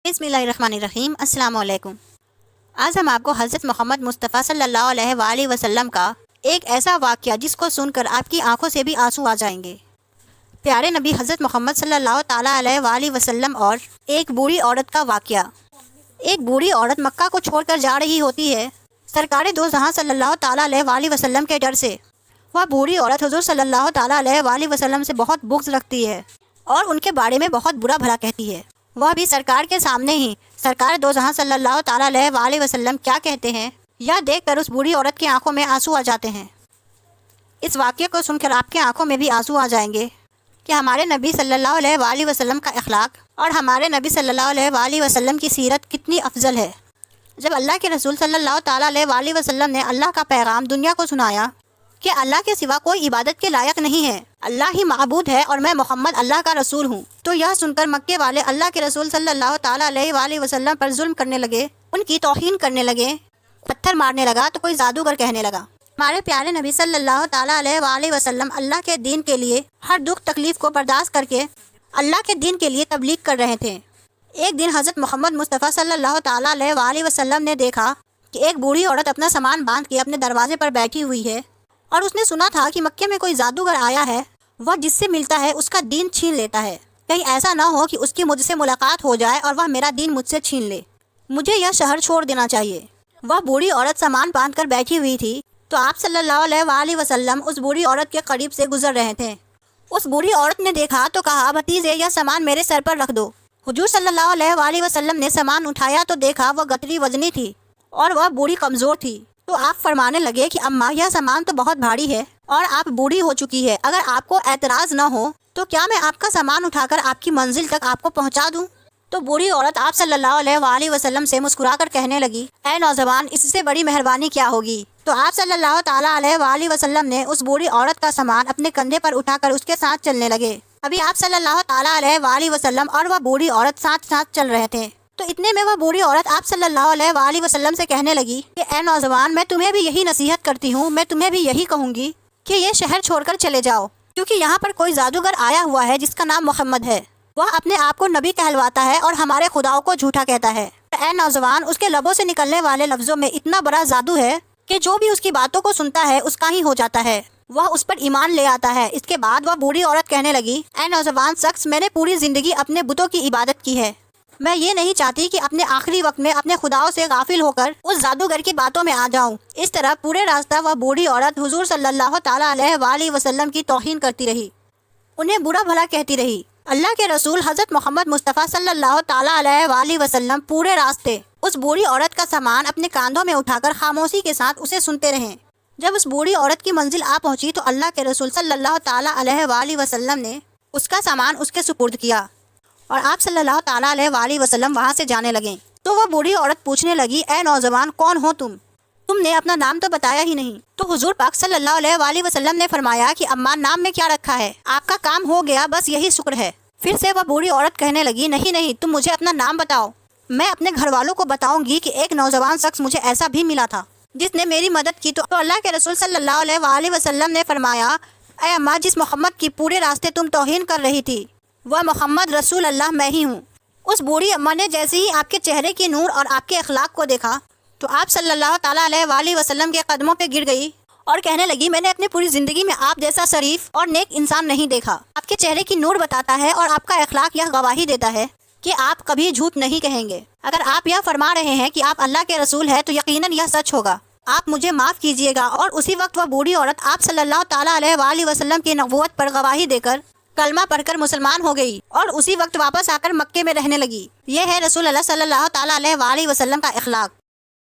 بسم اللہ الرحمن الرحیم۔ السلام علیکم۔ آج ہم آپ کو حضرت محمد مصطفیٰ صلی اللہ علیہ وآلہ وسلم کا ایک ایسا واقعہ جس کو سن کر آپ کی آنکھوں سے بھی آنسو آ جائیں گے۔ پیارے نبی حضرت محمد صلی اللہ تعالیٰ علیہ وآلہ وسلم اور ایک بوڑھی عورت کا واقعہ۔ ایک بوڑھی عورت مکہ کو چھوڑ کر جا رہی ہوتی ہے سرکار دو جہاں صلی اللہ تعالیٰ علیہ وآلہ وسلم کے ڈر سے۔ وہ بوڑھی عورت حضور صلی اللہ تعالیٰ علیہ وآلہ وسلم سے بہت بغض رکھتی ہے اور ان کے بارے میں بہت برا بھلا کہتی ہے۔ وہ بھی سرکار کے سامنے ہی سرکار دو جہاں صلی اللہ تعالیٰ علیہ وآلہ وسلم کیا کہتے ہیں یا دیکھ کر اس بوڑھی عورت کی آنکھوں میں آنسو آ جاتے ہیں۔ اس واقعے کو سن کر آپ کی آنکھوں میں بھی آنسو آ جائیں گے کہ ہمارے نبی صلی اللہ علیہ وآلہ وسلم کا اخلاق اور ہمارے نبی صلی اللہ علیہ وآلہ وسلم کی سیرت کتنی افضل ہے۔ جب اللہ کے رسول صلی اللہ تعالیٰ علیہ وآلہ وسلم نے اللہ کا پیغام دنیا کو سنایا کہ اللہ کے سوا کوئی عبادت کے لائق نہیں ہے، اللہ ہی معبود ہے اور میں محمد اللہ کا رسول ہوں، تو یہ سن کر مکے والے اللہ کے رسول صلی اللہ تعالیٰ علیہ وآلہ وسلم پر ظلم کرنے لگے، ان کی توہین کرنے لگے، پتھر مارنے لگا تو کوئی جادوگر کہنے لگا۔ ہمارے پیارے نبی صلی اللہ تعالیٰ علیہ وآلہ وسلم اللہ کے دین کے لیے ہر دکھ تکلیف کو برداشت کر کے اللہ کے دین کے لیے تبلیغ کر رہے تھے۔ ایک دن حضرت محمد مصطفیٰ صلی اللہ تعالیٰ علیہ وآلہ وسلم نے دیکھا کہ ایک بوڑھی عورت اپنا سامان باندھ کے اپنے دروازے پر بیٹھی ہوئی ہے اور اس نے سنا تھا کہ مکے میں کوئی جادوگر آیا ہے، وہ جس سے ملتا ہے اس کا دین چھین لیتا ہے۔ کہیں ایسا نہ ہو کہ اس کی مجھ سے ملاقات ہو جائے اور وہ میرا دین مجھ سے چھین لے، مجھے یہ شہر چھوڑ دینا چاہیے۔ وہ بوڑھی عورت سامان باندھ کر بیٹھی ہوئی تھی تو آپ صلی اللہ علیہ وآلہ وسلم اس بوڑھی عورت کے قریب سے گزر رہے تھے۔ اس بوڑھی عورت نے دیکھا تو کہا، بھتیجے یہ سامان میرے سر پر رکھ دو۔ حضور صلی اللہ علیہ وآلہ وسلم نے سامان اٹھایا تو دیکھا وہ گٹری وزنی تھی اور وہ بوڑھی کمزور تھی، تو آپ فرمانے لگے کہ اماں یہ سامان تو بہت بھاری ہے اور آپ بوڑھی ہو چکی ہے، اگر آپ کو اعتراض نہ ہو تو کیا میں آپ کا سامان اٹھا کر آپ کی منزل تک آپ کو پہنچا دوں؟ تو بوڑھی عورت آپ صلی اللہ علیہ وآلہ وسلم سے مسکرا کر کہنے لگی، اے نوجوان، اس سے بڑی مہربانی کیا ہوگی؟ تو آپ صلی اللہ تعالیٰ علیہ وآلہ وسلم نے اس بوڑھی عورت کا سامان اپنے کندھے پر اٹھا کر اس کے ساتھ چلنے لگے۔ ابھی آپ صلی اللہ تعالیٰ علیہ وآلہ وسلم اور وہ بوڑھی عورت ساتھ ساتھ چل رہے تھے تو اتنے میں وہ بوڑھی عورت آپ صلی اللہ علیہ وآلہ وسلم سے کہنے لگی کہ اے نوجوان، میں تمہیں بھی یہی نصیحت کرتی ہوں، میں تمہیں بھی یہی کہوں گی کہ یہ شہر چھوڑ کر چلے جاؤ، کیونکہ یہاں پر کوئی جادوگر آیا ہوا ہے جس کا نام محمد ہے۔ وہ اپنے آپ کو نبی کہلواتا ہے اور ہمارے خداؤں کو جھوٹا کہتا ہے۔ اے نوجوان، اس کے لبوں سے نکلنے والے لفظوں میں اتنا بڑا جادو ہے کہ جو بھی اس کی باتوں کو سنتا ہے اس کا ہی ہو جاتا ہے، وہ اس پر ایمان لے آتا ہے۔ اس کے بعد وہ بوڑھی عورت کہنے لگی، اے نوجوان شخص، میں نے پوری زندگی اپنے بتوں کی عبادت کی ہے، میں یہ نہیں چاہتی کہ اپنے آخری وقت میں اپنے خداؤں سے غافل ہو کر اس جادوگر کی باتوں میں آ جاؤں۔ اس طرح پورے راستہ وہ بوڑھی عورت حضور صلی اللہ تعالیٰ علیہ وآلہ وسلم کی توہین کرتی رہی، انہیں برا بھلا کہتی رہی۔ اللہ کے رسول حضرت محمد مصطفیٰ صلی اللہ تعالیٰ علیہ وآلہ وسلم پورے راستے اس بوڑھی عورت کا سامان اپنے کاندھوں میں اٹھا کر خاموشی کے ساتھ اسے سنتے رہے۔ جب اس بوڑھی عورت کی منزل آ پہنچی تو اللہ کے رسول صلی اللہ تعالیٰ علیہ وآلہ وسلم نے اس کا سامان اس کے سپرد کیا اور آپ صلی اللہ تعالیٰ علیہ وآلہ وسلم وہاں سے جانے لگے۔ تو وہ بوڑھی عورت پوچھنے لگی، اے نوجوان، کون ہو تم نے اپنا نام تو بتایا ہی نہیں۔ تو حضور پاک صلی اللہ علیہ وآلہ وسلم نے فرمایا کہ اماں، نام میں کیا رکھا ہے، آپ کا کام ہو گیا، بس یہی شکر ہے۔ پھر سے وہ بوڑھی عورت کہنے لگی، نہیں، تم مجھے اپنا نام بتاؤ، میں اپنے گھر والوں کو بتاؤں گی کہ ایک نوجوان شخص مجھے ایسا بھی ملا تھا جس نے میری مدد کی۔ تو اللہ کے رسول صلی اللہ علیہ وآلہ وسلم نے فرمایا، اے اماں، جس محمد کی پورے راستے تم توہین کر رہی تھی وہ محمد رسول اللہ میں ہی ہوں۔ اس بوڑھی اماں نے جیسے ہی آپ کے چہرے کی نور اور آپ کے اخلاق کو دیکھا تو آپ صلی اللہ تعالیٰ علیہ وآلہ وسلم کے قدموں پہ گر گئی اور کہنے لگی، میں نے اپنی پوری زندگی میں آپ جیسا شریف اور نیک انسان نہیں دیکھا۔ آپ کے چہرے کی نور بتاتا ہے اور آپ کا اخلاق یہ گواہی دیتا ہے کہ آپ کبھی جھوٹ نہیں کہیں گے۔ اگر آپ یہ فرما رہے ہیں کہ آپ اللہ کے رسول ہیں تو یقیناً یہ سچ ہوگا، آپ مجھے معاف کیجیے گا۔ اور اسی وقت وہ بوڑھی عورت آپ صلی اللہ تعالیٰ علیہ وآلہ وسلم کی نبوت پر گواہی دے کر کلمہ پڑھ کر مسلمان ہو گئی اور اسی وقت واپس آ کر مکے میں رہنے لگی۔ یہ ہے رسول اللہ صلی اللہ تعالیٰ علیہ وآلہ وسلم کا اخلاق۔